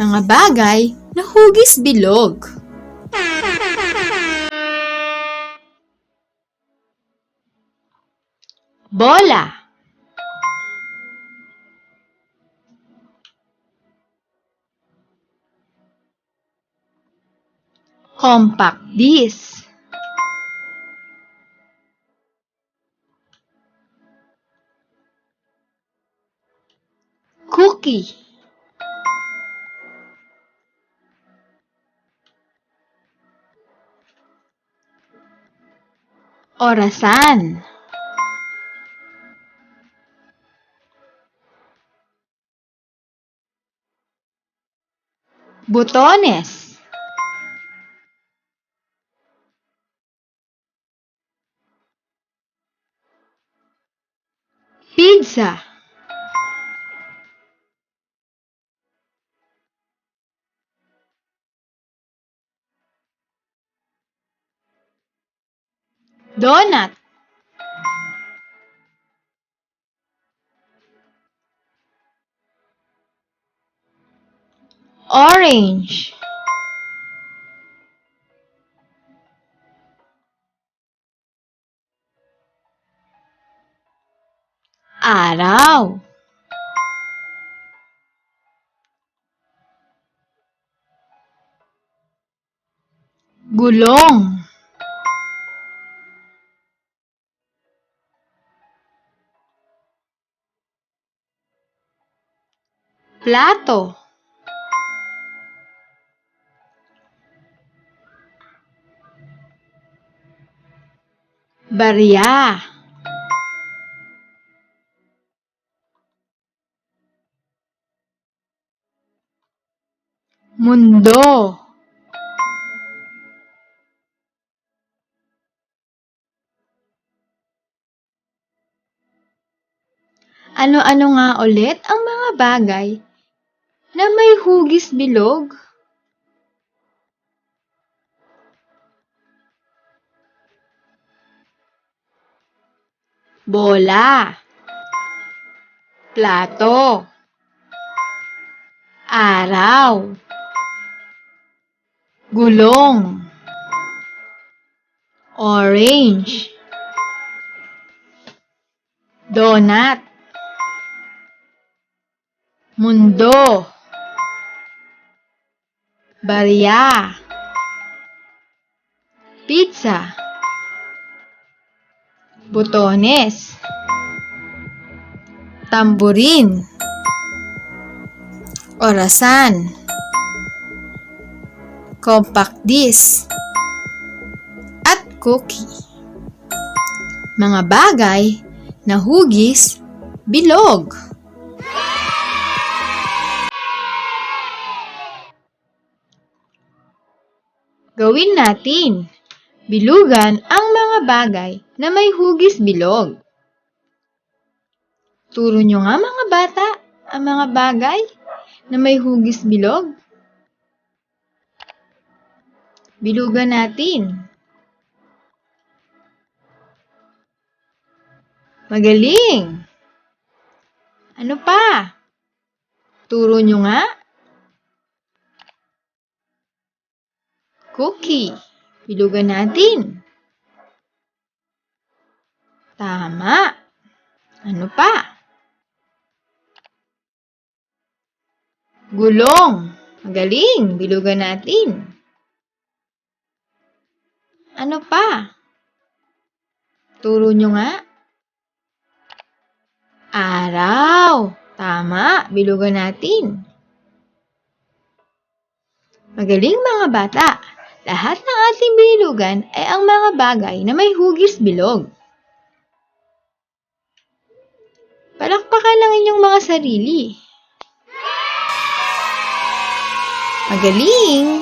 Mga bagay na hugis bilog. Bola. Compact disc. Cookie. Orasan. Botones. Pizza. Donut. Orange. Araw. Gulong. Plato. Barya. Mundo. Ano-ano nga ulit ang mga bagay na may hugis bilog? Bola. Plato. Araw. Gulong. Orange. Donut. Mundo. Barya. Pizza. Botones. Tamborin. Orasan. Compact disc. At cookie. Mga bagay na hugis bilog. Gawin natin. Bilugan ang mga bagay na may hugis bilog. Turo nyo nga mga bata ang mga bagay na may hugis bilog. Bilugan natin. Magaling! Ano pa? Turo nyo nga. Cookie. Bilugan natin. Tama. Ano pa? Gulong. Magaling. Bilugan natin. Ano pa? Turo nyo nga. Araw. Tama. Bilugan natin. Magaling mga bata. Lahat ng ating bilugan ay ang mga bagay na may hugis bilog. Palakpakan ang inyong mga sarili. Magaling!